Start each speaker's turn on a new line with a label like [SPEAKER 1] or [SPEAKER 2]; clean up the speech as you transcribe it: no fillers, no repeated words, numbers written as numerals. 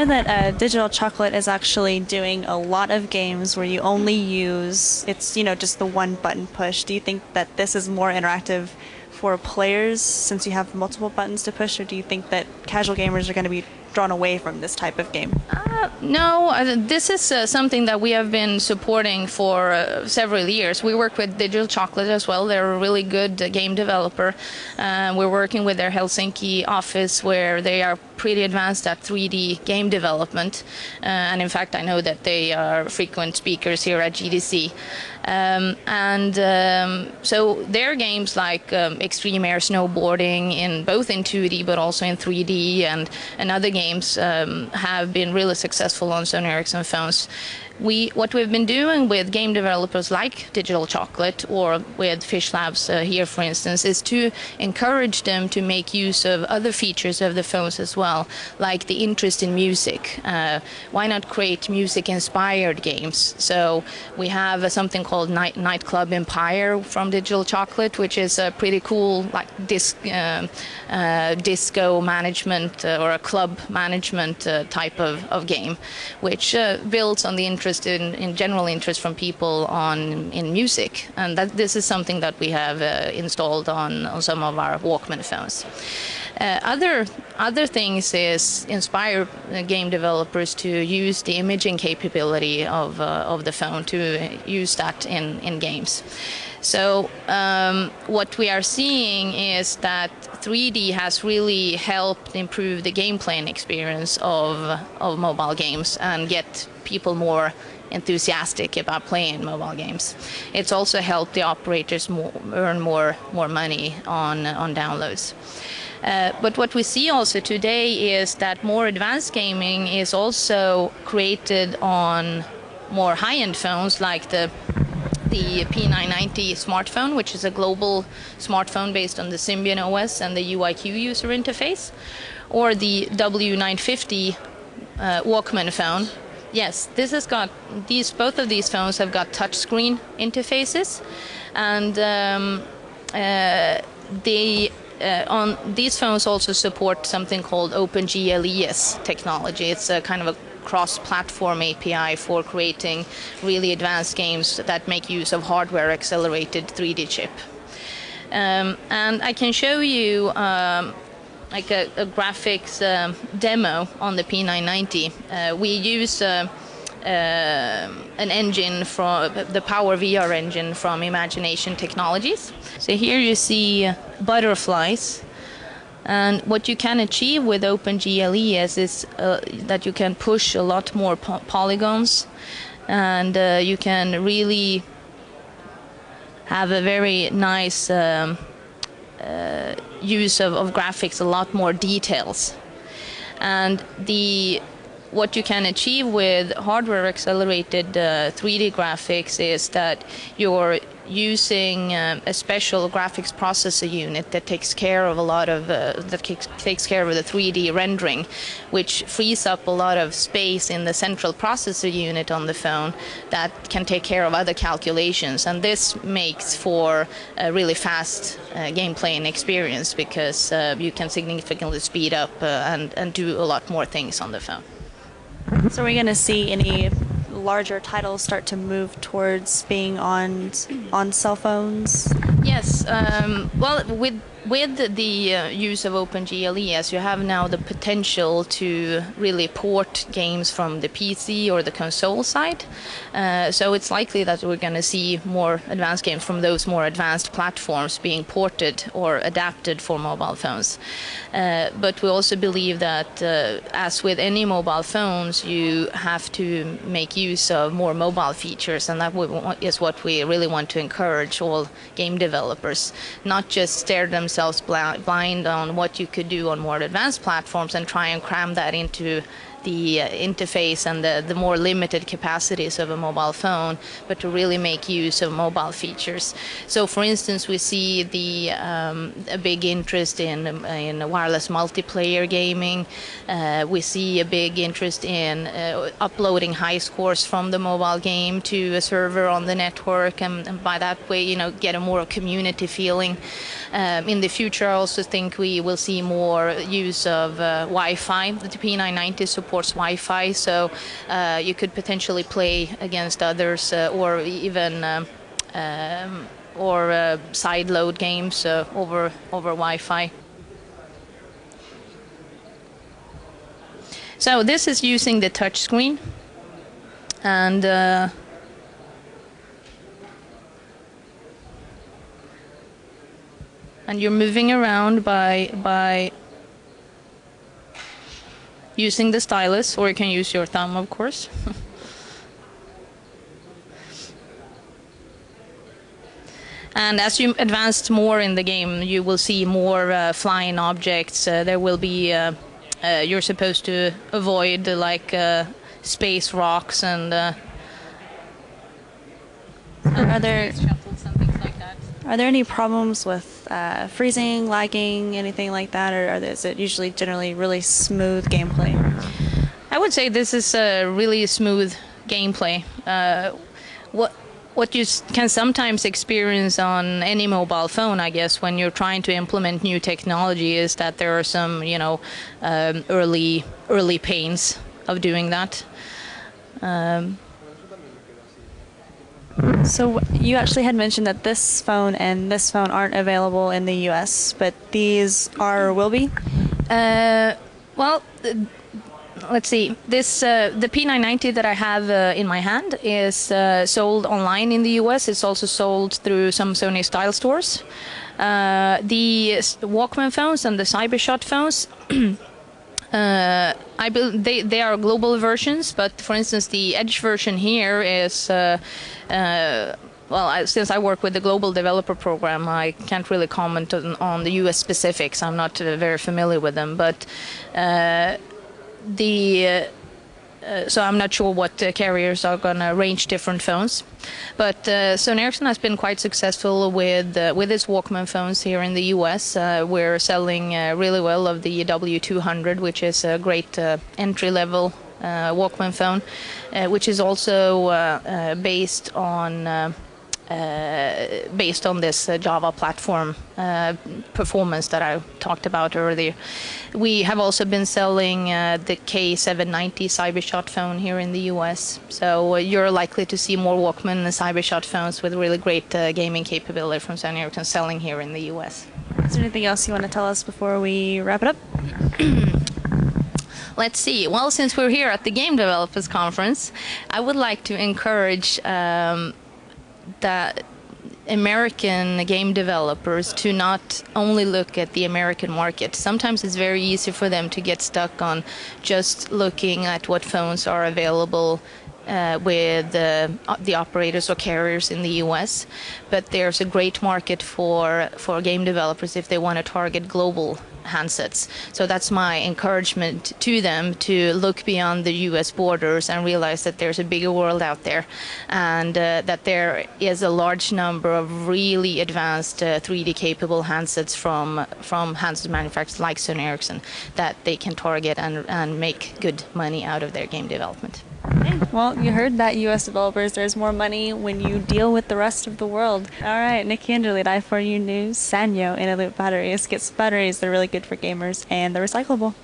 [SPEAKER 1] know that Digital Chocolate is actually doing a lot of games where you only use, it's, just the one button push. Do you think that this is more interactive for players since you have multiple buttons to push, or do you think that casual gamers are going to be drawn away from this type of game?
[SPEAKER 2] No, this is something that we have been supporting for several years. We work with Digital Chocolate as well. They're a really good game developer. We're working with their Helsinki office where they are pretty advanced at 3D game development. And in fact, I know that they are frequent speakers here at GDC. So their games like Extreme Air Snowboarding, both in 2D but also in 3D, and other games have been really successful on Sony Ericsson phones. What we've been doing with game developers like Digital Chocolate or with Fish Labs here, for instance, is to encourage them to make use of other features of the phones as well, like the interest in music. Why not create music-inspired games? So we have something called Nightclub Empire from Digital Chocolate, which is a pretty cool disco management or a club management type of game, which builds on the interest in general interest from people in music, and this is something that we have installed on some of our Walkman phones. Other things is inspire game developers to use the imaging capability of the phone, to use that in games. So what we are seeing is that 3D has really helped improve the gameplay experience of mobile games and get people more enthusiastic about playing mobile games. It's also helped the operators earn more money on downloads. But what we see also today is that more advanced gaming is also created on more high-end phones like the P990 smartphone, which is a global smartphone based on the Symbian OS and the UIQ user interface, or the W950 Walkman phone. Yes, both of these phones have got touchscreen interfaces, and these phones also support something called OpenGLES technology. It's a kind of a cross-platform API for creating really advanced games that make use of hardware-accelerated 3D chip. And I can show you like a graphics demo on the P990. We use an engine from the Power VR engine from Imagination Technologies. So here you see butterflies. And what you can achieve with OpenGLES is that you can push a lot more polygons, and you can really have a very nice use of graphics, a lot more details. And what you can achieve with hardware accelerated 3D graphics is that you're using a special graphics processor unit that takes care of takes care of the 3D rendering, which frees up a lot of space in the central processor unit on the phone that can take care of other calculations. And this makes for a really fast gameplay and experience, because you can significantly speed up and do a lot more things on the phone.
[SPEAKER 1] So are we going to see any larger titles start to move towards being on cell phones?
[SPEAKER 2] Yes. Well, with the use of OpenGLES, you have now the potential to really port games from the PC or the console side. So it's likely that we're going to see more advanced games from those more advanced platforms being ported or adapted for mobile phones. But we also believe that, as with any mobile phones, you have to make use of more mobile features, and that is what we really want to encourage all game developers, not just stare themselves blind on what you could do on more advanced platforms and try and cram that into the interface and the more limited capacities of a mobile phone, but to really make use of mobile features. So, for instance, we see a big interest in wireless multiplayer gaming. We see a big interest in uploading high scores from the mobile game to a server on the network, and by that way, get a more community feeling. In the future, I also think we will see more use of Wi-Fi. The P990 support supports Wi-Fi, so you could potentially play against others or even side load games over Wi-Fi. So this is using the touch screen, and you're moving around by using the stylus, or you can use your thumb, of course. And as you advance more in the game, you will see more flying objects. There will be you're supposed to avoid like space rocks and
[SPEAKER 1] are there
[SPEAKER 2] shuttles and things like that.
[SPEAKER 1] Are there any problems with freezing, lagging, anything like that, or is it usually generally really smooth gameplay?
[SPEAKER 2] I would say this is a really smooth gameplay. What you can sometimes experience on any mobile phone, I guess, when you're trying to implement new technology, is that there are some, early pains of doing that.
[SPEAKER 1] So you actually had mentioned that this phone and this phone aren't available in the U.S., but these are will be?
[SPEAKER 2] Well, let's see. This the P990 that I have in my hand is sold online in the U.S. It's also sold through some Sony style stores. The Walkman phones and the Cybershot phones, they are global versions. But for instance, the Edge version here is. Since I work with the global developer program, I can't really comment on the U.S. specifics. I'm not very familiar with them, but. So I'm not sure what carriers are going to range different phones, but Sony Ericsson has been quite successful with its Walkman phones here in the U.S. We're selling really well of the W200, which is a great entry-level Walkman phone, which is also based on this Java platform performance that I talked about earlier. We have also been selling the K790 Cybershot phone here in the US. So you're likely to see more Walkman and Cybershot phones with really great gaming capability from Sony Ericsson selling here in the US.
[SPEAKER 1] Is there anything else you want to tell us before we wrap it up?
[SPEAKER 2] Let's see. Well, since we're here at the Game Developers Conference, I would like to encourage that American game developers to not only look at the American market. Sometimes it's very easy for them to get stuck on just looking at what phones are available with the operators or carriers in the US, but there's a great market for game developers if they want to target global handsets. So that's my encouragement to them, to look beyond the US borders and realize that there's a bigger world out there, and that there is a large number of really advanced 3D capable handsets from handset manufacturers like Sony Ericsson that they can target and make good money out of their game development.
[SPEAKER 1] Okay. Well, you heard that, U.S. developers. There's more money when you deal with the rest of the world. All right, Nikki Inderlied, I4U News. Sanyo Inner Loop batteries gets batteries that are really good for gamers and they're recyclable.